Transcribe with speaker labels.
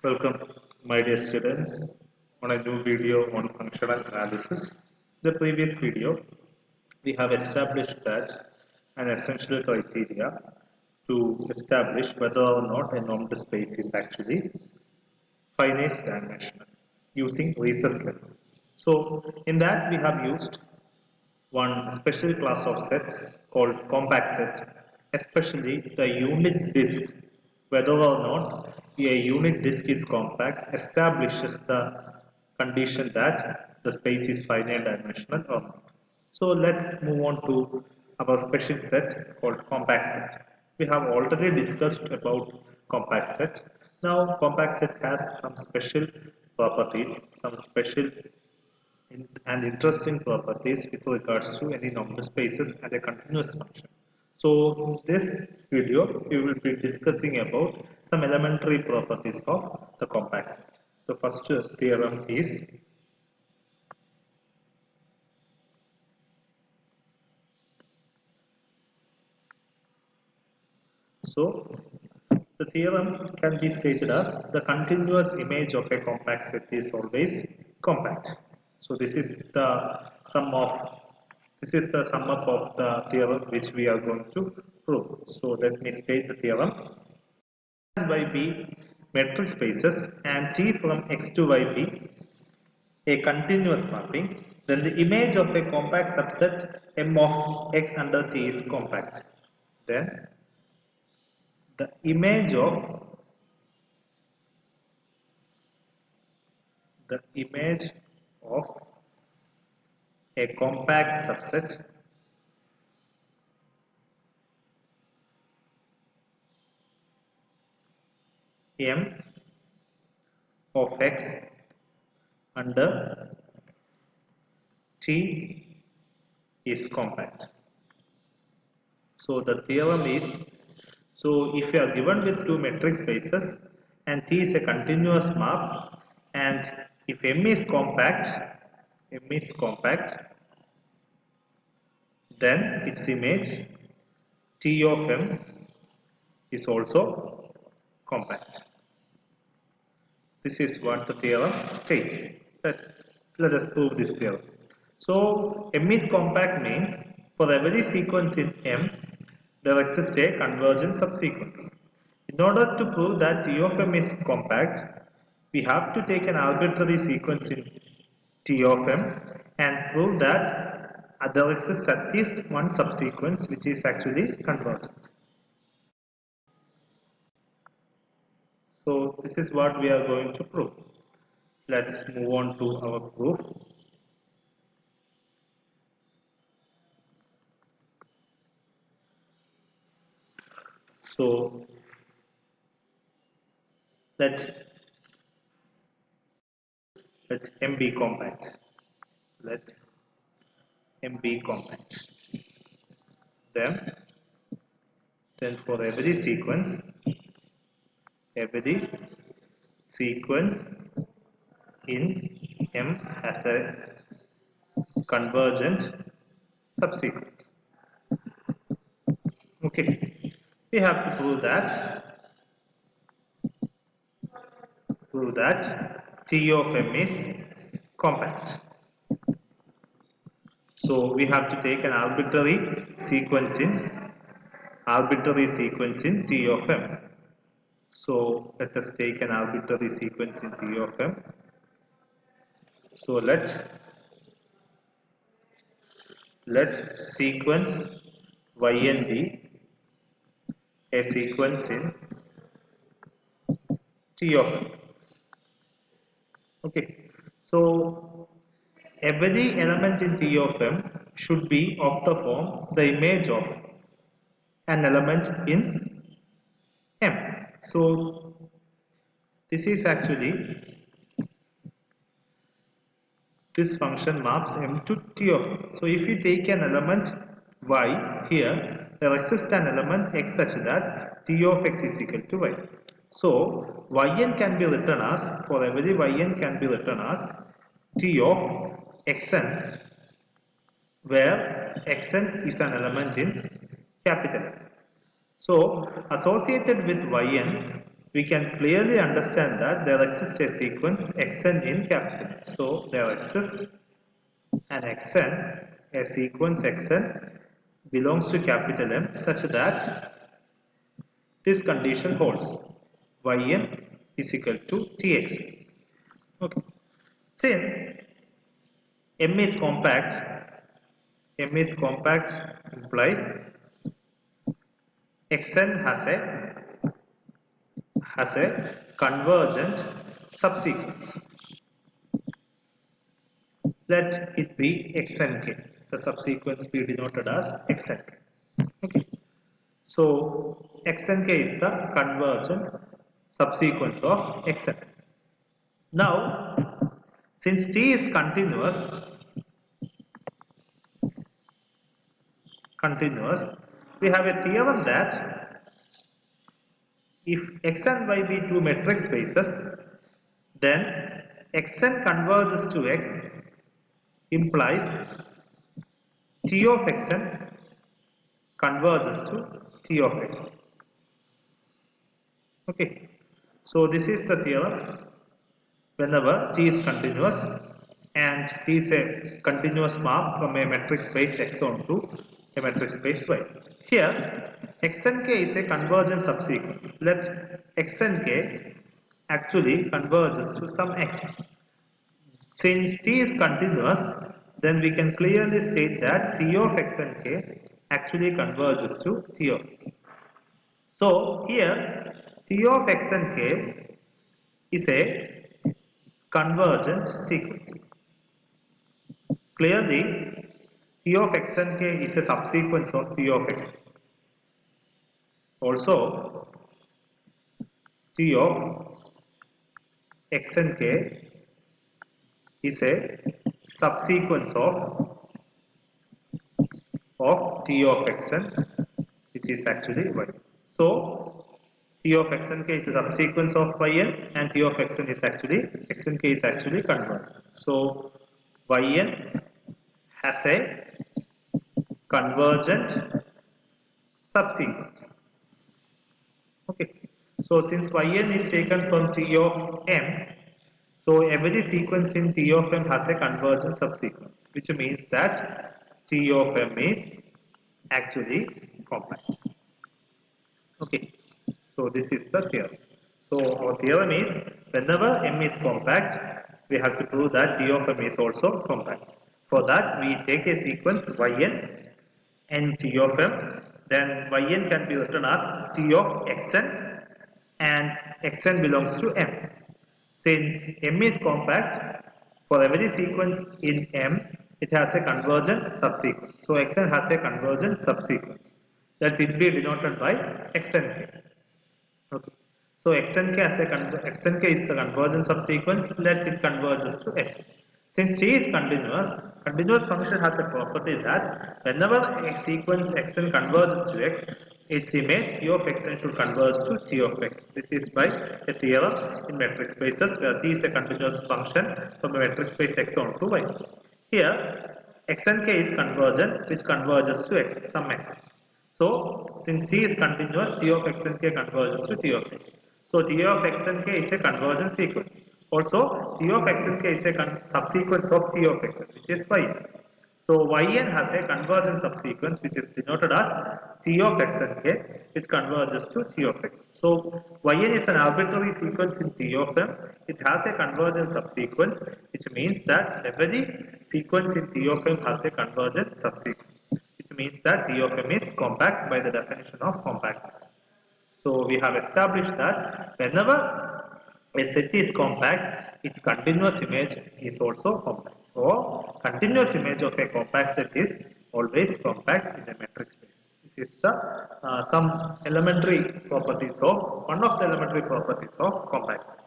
Speaker 1: Welcome, my dear students, on a new video on functional analysis. The previous video, we have established that an essential criteria to establish whether or not a normed space is actually finite dimensional using recess level. So, in that we have used one special class of sets called compact set, especially the unit disk. Whether or not a unit disk is compact establishes the condition that the space is finite dimensional or not. So let's move on to our special set called compact set. We have already discussed about compact set. Now compact set has some special properties, some special and interesting properties with regards to any number spaces and a continuous function. So in this video, we will be discussing about some elementary properties of the compact set. The first theorem is the theorem can be stated as the continuous image of a compact set is always compact. So this is the sum up of the theorem which we are going to prove. So let me state the theorem. And y be metric spaces and T from X to Y be a continuous mapping, then the image of a compact subset M of X under T is compact. Then the image of a compact subset M of X under T is compact. So the theorem is, so if you are given with two metric spaces and T is a continuous map, and if M is compact, then its image T of M is also compact. This is what the theorem states. Let us prove this theorem. So M is compact means for every sequence in M, there exists a convergent subsequence. In order to prove that T of M is compact, we have to take an arbitrary sequence in T of M and prove that there exists at least one subsequence which is actually convergent. So this is what we are going to prove. Let's move on to our proof. So let M be compact. Let M be compact. Then for every sequence in M has a convergent subsequence. Okay, we have to prove that T of M is compact. So we have to take an arbitrary sequence in T of M. So let us take an arbitrary sequence in T of M. So let sequence yn be a sequence in T of M. Okay, so every element in T of M should be of the form the image of an element in M. So this is actually, this function maps M to T of M. So if you take an element y here, there exists an element x such that T of x is equal to y. So yn can be written as, for every yn can be written as T of xn, where xn is an element in capital M. So associated with yn, we can clearly understand that there exists a sequence xn in capital M. So there exists an xn, a sequence xn belongs to capital M such that this condition holds. Yn is equal to Tx. Okay. Since M is compact implies Xn has a convergent subsequence. Let it be Xnk. The subsequence be denoted as Xnk. Okay. So Xnk is the convergent subsequence of Xn. Now, since T is continuous, we have a theorem that if X and Y be two metric spaces, then Xn converges to X implies T of Xn converges to T of X. Okay, so this is the theorem. Whenever T is continuous and T is a continuous map from a metric space X onto a metric space Y. Here, Xnk is a convergent subsequence. Let Xnk actually converges to some X. Since T is continuous, then we can clearly state that T of Xnk actually converges to T of X. So here, T of Xnk is a convergent sequence. Clearly, T of Xnk is a subsequence of T of X. Also, T of Xnk is a subsequence of T of Xn, which is actually Y. So, T of Xnk is a subsequence of Yn and T of Xn is actually convergent. So, Yn has a convergent subsequence. Okay. So since Yn is taken from T of M, so every sequence in T of M has a convergent subsequence, which means that T of M is actually compact. Okay. So this is the theorem. So our theorem is whenever M is compact, we have to prove that T of M is also compact. For that, we take a sequence Yn and T of M. Then Yn can be written as T of Xn and Xn belongs to M. Since M is compact, for every sequence in M, it has a convergent subsequence. So Xn has a convergent subsequence. That will be denoted by Xnk. Okay. So Xnk is the convergent subsequence. Let it converges to X. Since T is continuous function has the property that whenever a sequence Xn converges to X, its image T of Xn should converge to T of X. This is by a theorem in metric spaces where T is a continuous function from a metric space X onto Y. Here, Xnk is convergent, which converges to X, some X. So, since T is continuous, T of Xnk converges to T of X. So, T of Xnk is a convergent sequence. Also, T of Xnk is a subsequence of T of Xn, which is Yn. So, Yn has a convergent subsequence, which is denoted as T of Xnk, which converges to T of X. So, Yn is an arbitrary sequence in T of M. It has a convergent subsequence, which means that every sequence in T of M has a convergent subsequence. Which means that T of M is compact by the definition of compactness. So we have established that whenever a set is compact, its continuous image is also compact. Or continuous image of a compact set is always compact in a metric space. This is the one of the elementary properties of compact set.